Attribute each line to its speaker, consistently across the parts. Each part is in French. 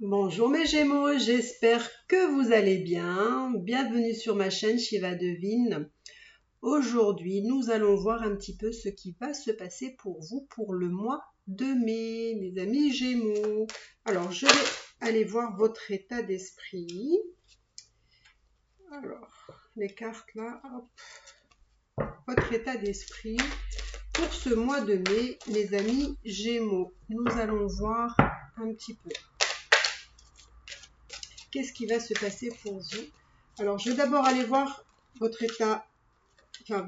Speaker 1: Bonjour mes Gémeaux, j'espère que vous allez bien. Bienvenue sur ma chaîne Shiva Devine. Aujourd'hui, nous allons voir un petit peu ce qui va se passer pour vous pour le mois de mai, mes amis Gémeaux. Alors, je vais aller voir votre état d'esprit. Alors, les cartes là, hop. Votre état d'esprit pour ce mois de mai, mes amis Gémeaux. Nous allons voir un petit peu. Qu'est-ce qui va se passer pour vous? Alors, je vais d'abord aller voir votre état, enfin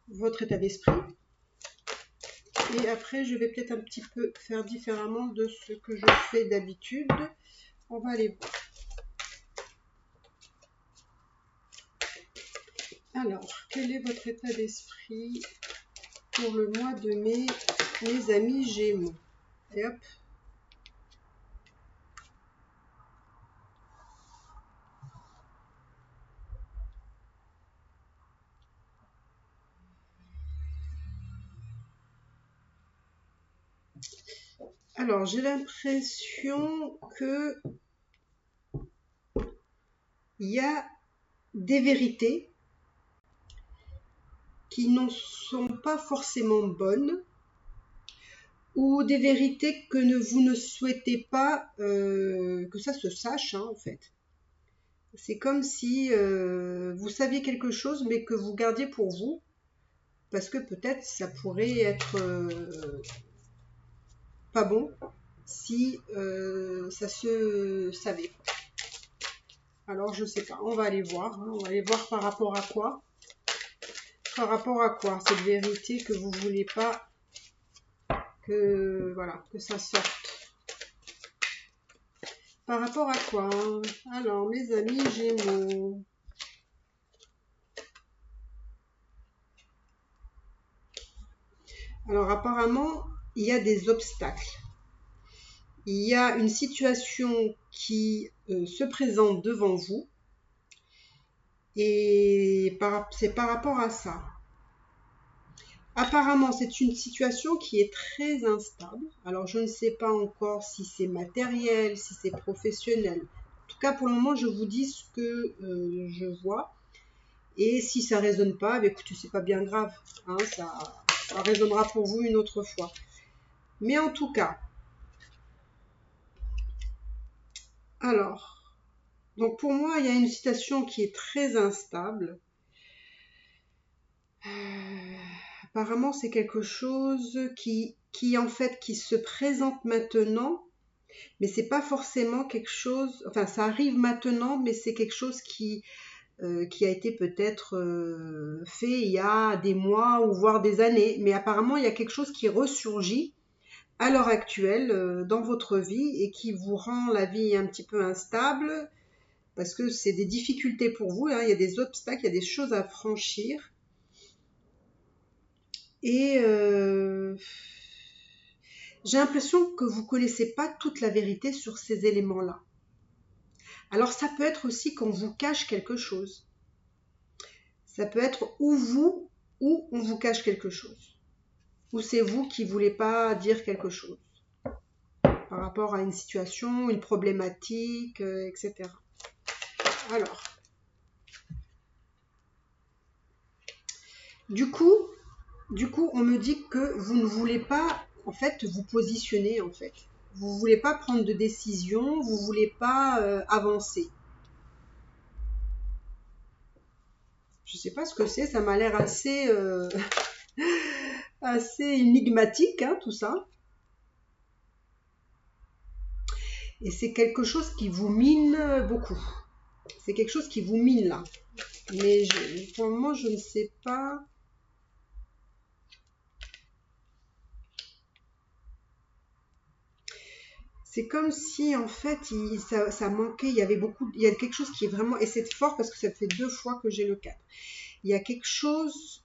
Speaker 1: votre état d'esprit. Et après, je vais peut-être un petit peu faire différemment de ce que je fais d'habitude. On va aller voir. Alors, quel est votre état d'esprit pour le mois de mai, mes amis Gémeaux? Et hop. Alors, j'ai l'impression que il y a des vérités qui ne sont pas forcément bonnes, ou des vérités que vous ne souhaitez pas que ça se sache, hein, en fait. C'est comme si vous saviez quelque chose, mais que vous gardiez pour vous, parce que peut-être ça pourrait être pas bon si ça se savait. Alors je sais pas, on va aller voir, hein, on va aller voir par rapport à quoi. Par rapport à quoi cette vérité que vous voulez pas que voilà que ça sorte. Par rapport à quoi? Alors, mes amis Gémeaux. Alors, apparemment, il y a des obstacles. Il y a une situation qui se présente devant vous. Et c'est par rapport à ça. Apparemment, c'est une situation qui est très instable. Alors, je ne sais pas encore si c'est matériel, si c'est professionnel. En tout cas, pour le moment, je vous dis ce que je vois. Et si ça ne résonne pas, écoutez, c'est pas bien grave. Hein, ça résonnera pour vous une autre fois. Mais en tout cas, alors, donc pour moi, il y a une situation qui est très instable. Apparemment, c'est quelque chose qui en fait, qui se présente maintenant, mais c'est pas forcément quelque chose. Enfin, ça arrive maintenant, mais c'est quelque chose qui a été peut-être fait il y a des mois ou voire des années. Mais apparemment, il y a quelque chose qui ressurgit à l'heure actuelle dans votre vie et qui vous rend la vie un petit peu instable parce que c'est des difficultés pour vous, hein, il y a des obstacles, il y a des choses à franchir. Et j'ai l'impression que vous ne connaissez pas toute la vérité sur ces éléments-là. Alors ça peut être aussi qu'on vous cache quelque chose. Ça peut être ou on vous cache quelque chose. Ou c'est vous qui ne voulez pas dire quelque chose par rapport à une situation, une problématique, etc. Alors, du coup, on me dit que vous ne voulez pas, en fait, vous positionner, en fait. Vous ne voulez pas prendre de décision, vous ne voulez pas avancer. Je ne sais pas ce que c'est, ça m'a l'air assez, assez énigmatique, hein, tout ça. Et c'est quelque chose qui vous mine beaucoup. C'est quelque chose qui vous mine là. Mais pour le moment, je ne sais pas. C'est comme si en fait ça manquait, il y a quelque chose qui est vraiment, et c'est fort parce que ça fait 2 fois que j'ai le 4. Il y a quelque chose,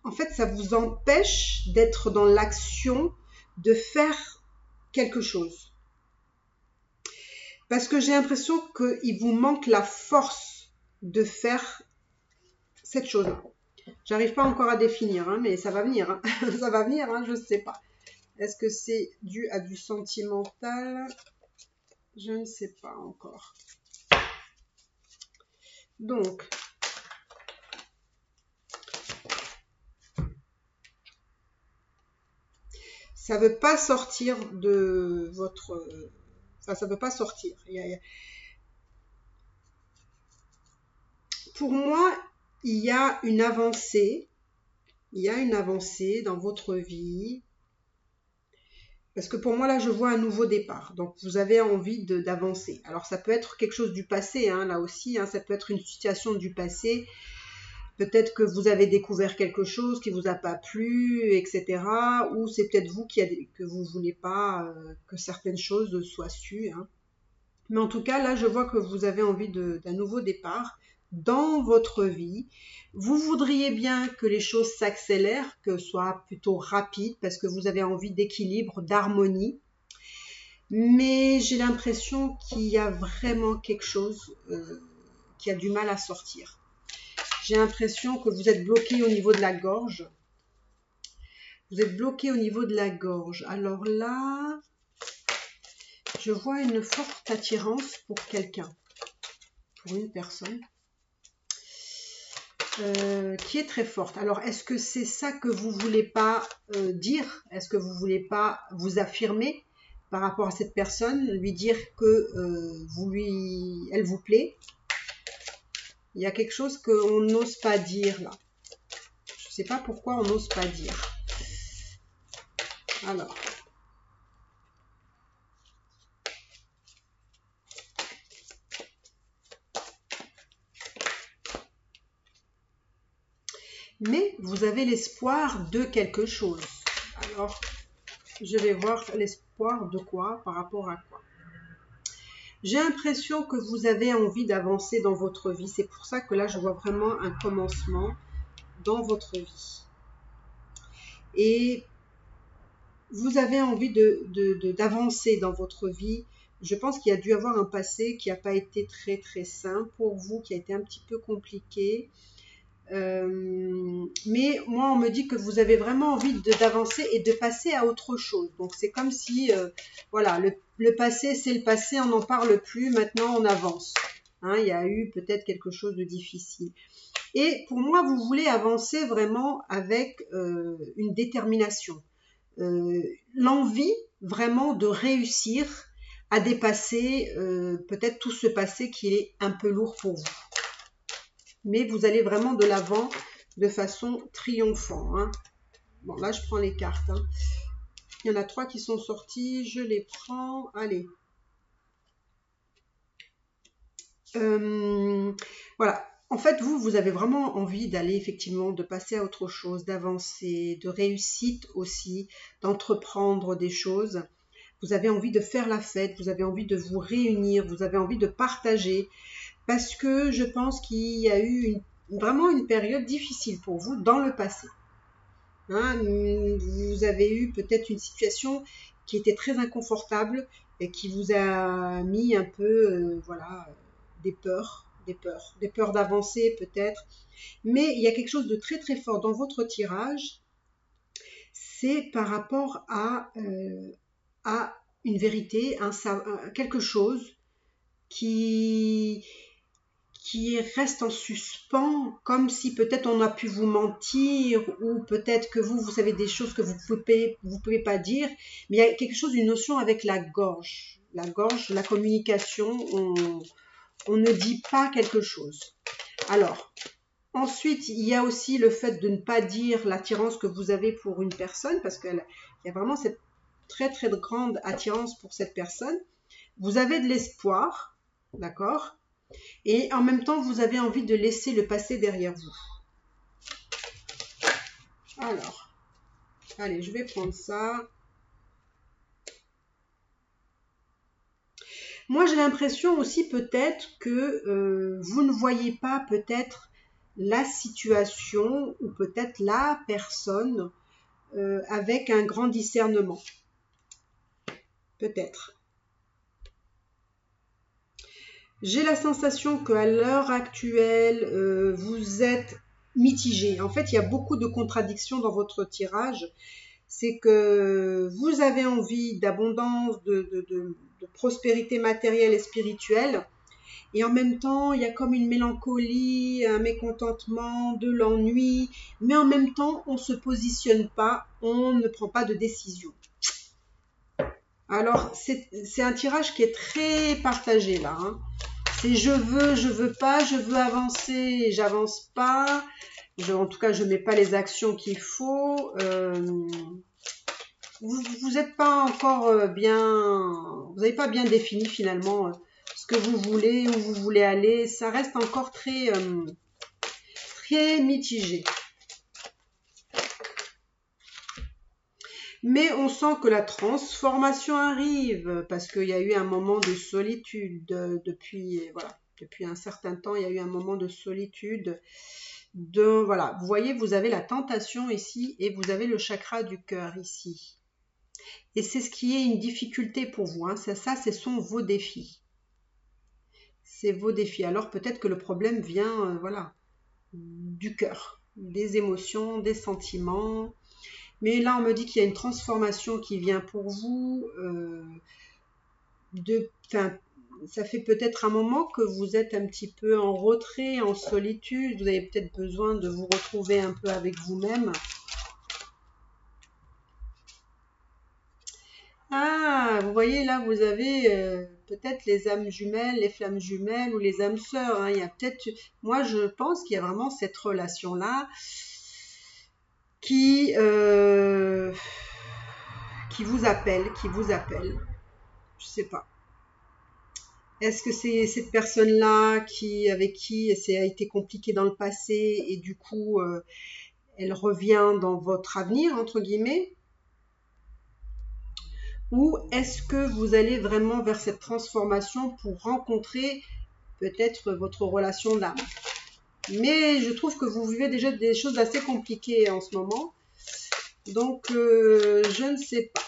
Speaker 1: en fait ça vous empêche d'être dans l'action, de faire quelque chose. Parce que j'ai l'impression qu'il vous manque la force de faire cette chose-là. J'arrive pas encore à définir, hein, mais ça va venir. Hein. Ça va venir, hein, je ne sais pas. Est-ce que c'est dû à du sentimental? Je ne sais pas encore. Donc, ça ne veut pas sortir de votre... Enfin, ça ne veut pas sortir. Pour moi, il y a une avancée. Il y a une avancée dans votre vie. Parce que pour moi, là, je vois un nouveau départ. Donc, vous avez envie d'avancer. Alors, ça peut être quelque chose du passé, hein, là aussi. Hein, ça peut être une situation du passé. Peut-être que vous avez découvert quelque chose qui vous a pas plu, etc. Ou c'est peut-être vous que vous voulez pas que certaines choses soient sues. Hein. Mais en tout cas, là, je vois que vous avez envie d'un nouveau départ dans votre vie. Vous voudriez bien que les choses s'accélèrent, que ce soit plutôt rapide, parce que vous avez envie d'équilibre, d'harmonie. Mais j'ai l'impression qu'il y a vraiment quelque chose qui a du mal à sortir. J'ai l'impression que vous êtes bloqué au niveau de la gorge. Vous êtes bloqué au niveau de la gorge. Alors là, je vois une forte attirance pour quelqu'un, pour une personne, qui est très forte. Alors, est-ce que c'est ça que vous ne voulez pas dire? Est-ce que vous ne voulez pas vous affirmer par rapport à cette personne, lui dire que elle vous plaît? Il y a quelque chose qu'on n'ose pas dire là. Je ne sais pas pourquoi on n'ose pas dire. Alors. Mais vous avez l'espoir de quelque chose. Alors, je vais voir l'espoir de quoi, par rapport à quoi. J'ai l'impression que vous avez envie d'avancer dans votre vie. C'est pour ça que là, je vois vraiment un commencement dans votre vie. Et vous avez envie d'avancer dans votre vie. Je pense qu'il y a dû avoir un passé qui n'a pas été très très sain pour vous, qui a été un petit peu compliqué. Mais moi, on me dit que vous avez vraiment envie d'avancer et de passer à autre chose. Donc, c'est comme si, voilà, le passé, c'est le passé, on n'en parle plus, maintenant on avance. Hein, il y a eu peut-être quelque chose de difficile. Et pour moi, vous voulez avancer vraiment avec une détermination. L'envie vraiment de réussir à dépasser peut-être tout ce passé qui est un peu lourd pour vous. Mais vous allez vraiment de l'avant de façon triomphante. Hein. Bon, là, je prends les cartes. Hein. Il y en a 3 qui sont sorties. Je les prends. Allez. Voilà. En fait, vous avez vraiment envie d'aller effectivement, de passer à autre chose, d'avancer, de réussite aussi, d'entreprendre des choses. Vous avez envie de faire la fête, vous avez envie de vous réunir, vous avez envie de partager. Parce que je pense qu'il y a eu vraiment une période difficile pour vous dans le passé. Hein, vous avez eu peut-être une situation qui était très inconfortable et qui vous a mis un peu, voilà, des peurs d'avancer peut-être. Mais il y a quelque chose de très très fort dans votre tirage, c'est par rapport à une vérité, quelque chose qui reste en suspens, comme si peut-être on a pu vous mentir, ou peut-être que vous savez des choses que vous pouvez pas dire, mais il y a quelque chose, une notion avec la gorge, la communication, on ne dit pas quelque chose. Alors, ensuite, il y a aussi le fait de ne pas dire l'attirance que vous avez pour une personne, parce qu'il y a vraiment cette très très grande attirance pour cette personne. Vous avez de l'espoir, d'accord ? Et en même temps, vous avez envie de laisser le passé derrière vous. Alors, allez, je vais prendre ça. Moi, j'ai l'impression aussi peut-être que vous ne voyez pas peut-être la situation ou peut-être la personne avec un grand discernement. Peut-être. J'ai la sensation qu'à l'heure actuelle, vous êtes mitigé. En fait, il y a beaucoup de contradictions dans votre tirage. c'est que vous avez envie d'abondance, de prospérité matérielle et spirituelle, et en même temps, il y a comme une mélancolie, un mécontentement, de l'ennui, mais en même temps, on ne se positionne pas, on ne prend pas de décision. Alors, c'est un tirage qui est très partagé là, hein. C'est je veux pas, je veux avancer, j'avance pas. En tout cas, je mets pas les actions qu'il faut. Vous n'êtes pas encore bien, vous n'avez pas bien défini finalement ce que vous voulez, où vous voulez aller. Ça reste encore très mitigé. Mais on sent que la transformation arrive parce qu'il y a eu un moment de solitude depuis un certain temps. Il y a eu un moment de solitude. Voilà, vous voyez, vous avez la tentation ici et vous avez le chakra du cœur ici. Et c'est ce qui est une difficulté pour vous, hein. Ça, ce sont vos défis. C'est vos défis. Alors peut-être que le problème vient, voilà, du cœur, des émotions, des sentiments. Mais là, on me dit qu'il y a une transformation qui vient pour vous. Ça fait peut-être un moment que vous êtes un petit peu en retrait, en solitude. Vous avez peut-être besoin de vous retrouver un peu avec vous-même. Ah, vous voyez là, vous avez peut-être les âmes jumelles, les flammes jumelles ou les âmes sœurs, hein. Il y a peut-être, moi je pense qu'il y a vraiment cette relation-là qui, qui vous appelle, Je sais pas. Est-ce que c'est cette personne-là avec qui ça a été compliqué dans le passé et du coup elle revient dans votre avenir entre guillemets? Ou est-ce que vous allez vraiment vers cette transformation pour rencontrer peut-être votre relation d'âme? Mais je trouve que vous vivez déjà des choses assez compliquées en ce moment. Donc, je ne sais pas.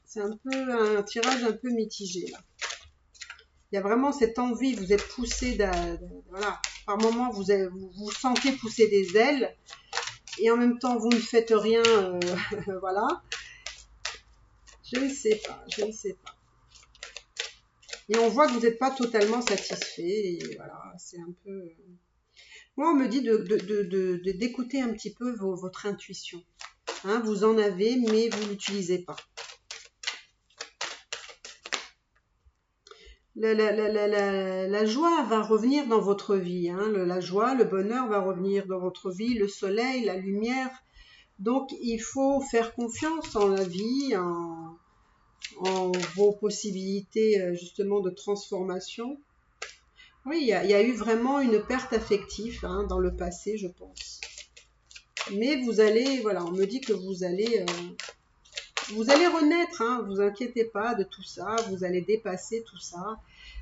Speaker 1: C'est un peu un tirage un peu mitigé là. Il y a vraiment cette envie, vous êtes poussé, voilà. Par moments, vous sentez pousser des ailes et en même temps, vous ne faites rien, voilà. Je ne sais pas. Et on voit que vous n'êtes pas totalement satisfait. Et voilà, c'est un peu. Moi, on me dit d'écouter un petit peu votre intuition. Hein, vous en avez, mais vous ne l'utilisez pas. La joie va revenir dans votre vie. Hein, la joie, le bonheur va revenir dans votre vie, le soleil, la lumière. Donc, il faut faire confiance en la vie, en vos possibilités justement de transformation. Oui, il y a eu vraiment une perte affective hein, dans le passé, je pense. Mais vous allez, voilà, on me dit que vous allez renaître, hein, vous inquiétez pas de tout ça, vous allez dépasser tout ça.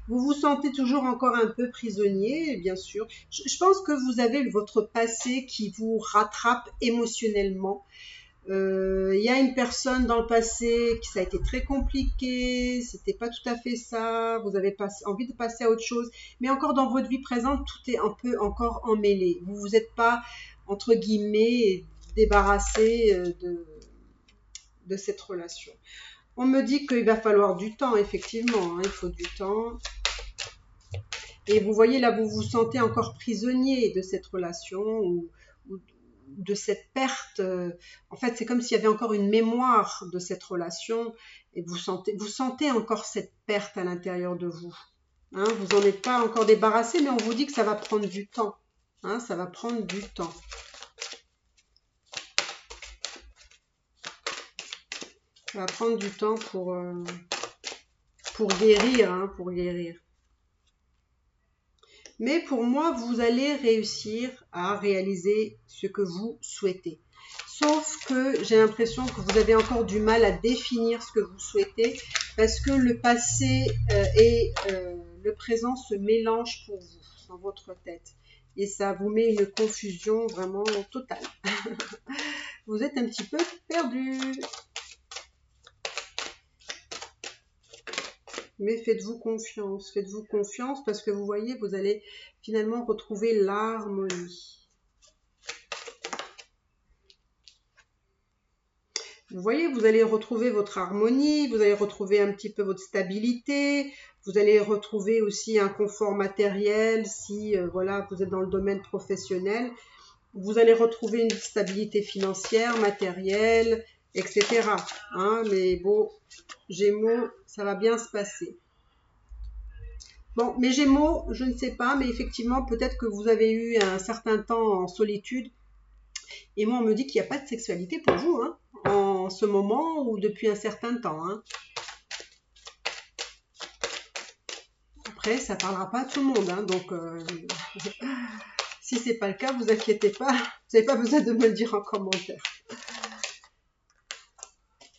Speaker 1: Vous vous sentez toujours encore un peu prisonnier, bien sûr. Je pense que vous avez votre passé qui vous rattrape émotionnellement. Il y a une personne dans le passé qui ça a été très compliqué, c'était pas tout à fait ça, vous avez envie de passer à autre chose, mais encore dans votre vie présente, tout est un peu encore emmêlé. Vous vous êtes pas, entre guillemets, débarrassé de cette relation. On me dit qu'il va falloir du temps, effectivement, hein, il faut du temps. Et vous voyez là, vous vous sentez encore prisonnier de cette relation ou de cette perte. En fait, c'est comme s'il y avait encore une mémoire de cette relation et vous sentez encore cette perte à l'intérieur de vous. Hein, vous n'en êtes pas encore débarrassé, mais on vous dit que ça va prendre du temps. Hein, ça va prendre du temps. Ça va prendre du temps pour guérir, hein, pour guérir. Mais pour moi, vous allez réussir à réaliser ce que vous souhaitez. Sauf que j'ai l'impression que vous avez encore du mal à définir ce que vous souhaitez parce que le passé et le présent se mélangent pour vous dans votre tête. Et ça vous met une confusion vraiment totale. Vous êtes un petit peu perdu. Mais faites-vous confiance parce que vous voyez, vous allez finalement retrouver l'harmonie. Vous voyez, vous allez retrouver votre harmonie, vous allez retrouver un petit peu votre stabilité, vous allez retrouver aussi un confort matériel si voilà, vous êtes dans le domaine professionnel. Vous allez retrouver une stabilité financière, matérielle, etc. Hein, mais bon, Gémeaux, ça va bien se passer. Bon, mes Gémeaux, je ne sais pas, mais effectivement, peut-être que vous avez eu un certain temps en solitude. Et moi, on me dit qu'il n'y a pas de sexualité pour vous, hein, en ce moment ou depuis un certain temps. Hein. Après, ça ne parlera pas à tout le monde, hein, donc si c'est pas le cas, vous inquiétez pas, vous n'avez pas besoin de me le dire en commentaire.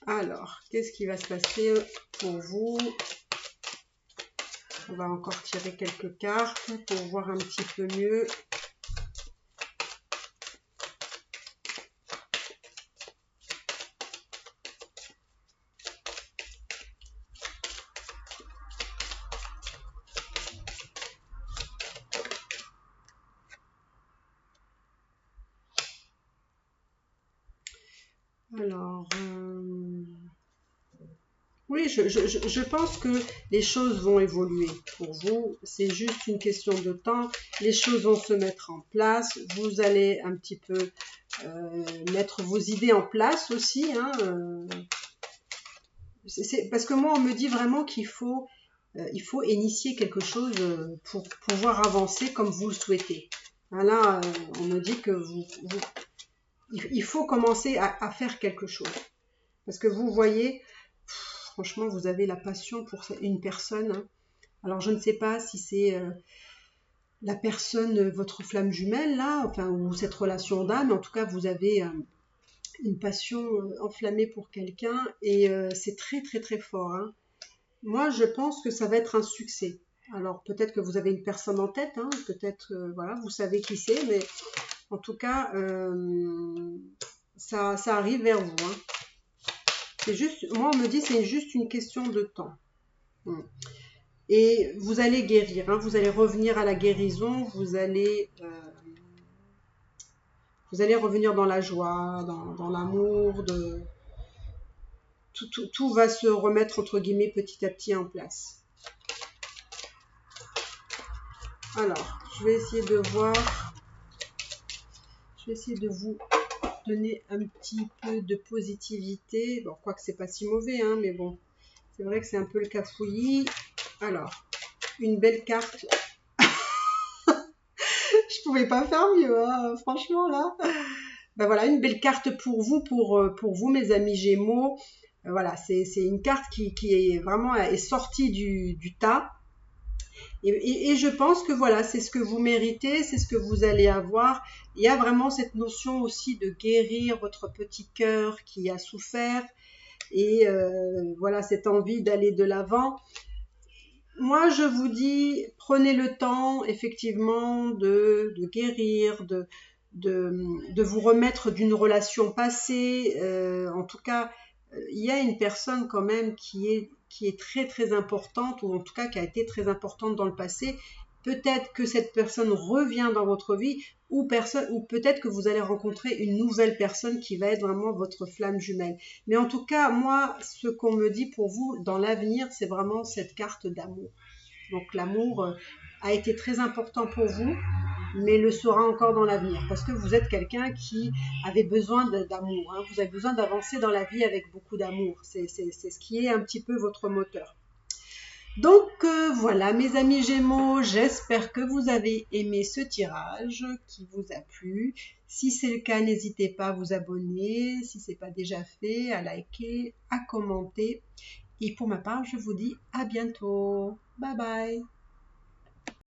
Speaker 1: Alors, qu'est-ce qui va se passer pour vous? On va encore tirer quelques cartes pour voir un petit peu mieux. Alors, oui, je pense que les choses vont évoluer pour vous. C'est juste une question de temps. Les choses vont se mettre en place. Vous allez un petit peu mettre vos idées en place aussi. Hein, parce que moi, on me dit vraiment qu'il faut, il faut initier quelque chose pour pouvoir avancer comme vous le souhaitez. Là, on me dit que il faut commencer à faire quelque chose. Parce que vous voyez, franchement, vous avez la passion pour une personne. Hein. Alors, je ne sais pas si c'est la personne, votre flamme jumelle, là, enfin, ou cette relation d'âme. En tout cas, vous avez une passion enflammée pour quelqu'un et c'est très, très, très fort. Hein. Moi, je pense que ça va être un succès. Alors, peut-être que vous avez une personne en tête, hein, peut-être, voilà, vous savez qui c'est, mais en tout cas, ça arrive vers vous. Hein. C'est juste, moi, on me dit c'est juste une question de temps. Et vous allez guérir, hein, vous allez revenir à la guérison, vous allez revenir dans la joie, dans l'amour, tout va se remettre entre guillemets petit à petit en place. Alors, je vais essayer de voir, je vais essayer de vous donner un petit peu de positivité. Bon, quoique c'est pas si mauvais, hein, mais bon, c'est vrai que c'est un peu le cafouillis. Alors, une belle carte. Je pouvais pas faire mieux, hein, franchement là. Ben voilà, une belle carte pour vous, mes amis Gémeaux. Voilà, c'est une carte qui est vraiment est sortie du tas. Et je pense que voilà, c'est ce que vous méritez, c'est ce que vous allez avoir. Il y a vraiment cette notion aussi de guérir votre petit cœur qui a souffert et voilà, cette envie d'aller de l'avant. Moi, je vous dis, prenez le temps, effectivement, de guérir, de vous remettre d'une relation passée. En tout cas, il y a une personne quand même qui est très, très importante, ou en tout cas qui a été très importante dans le passé. Peut-être que cette personne revient dans votre vie, ou peut-être que vous allez rencontrer une nouvelle personne qui va être vraiment votre flamme jumelle. Mais en tout cas, moi, ce qu'on me dit pour vous dans l'avenir, c'est vraiment cette carte d'amour. Donc l'amour a été très important pour vous, mais le sera encore dans l'avenir, parce que vous êtes quelqu'un qui avait besoin d'amour. Hein. Vous avez besoin d'avancer dans la vie avec beaucoup d'amour. C'est ce qui est un petit peu votre moteur. Donc voilà mes amis Gémeaux, j'espère que vous avez aimé ce tirage, qui vous a plu. Si c'est le cas, n'hésitez pas à vous abonner, si ce n'est pas déjà fait, à liker, à commenter. Et pour ma part, je vous dis à bientôt. Bye bye.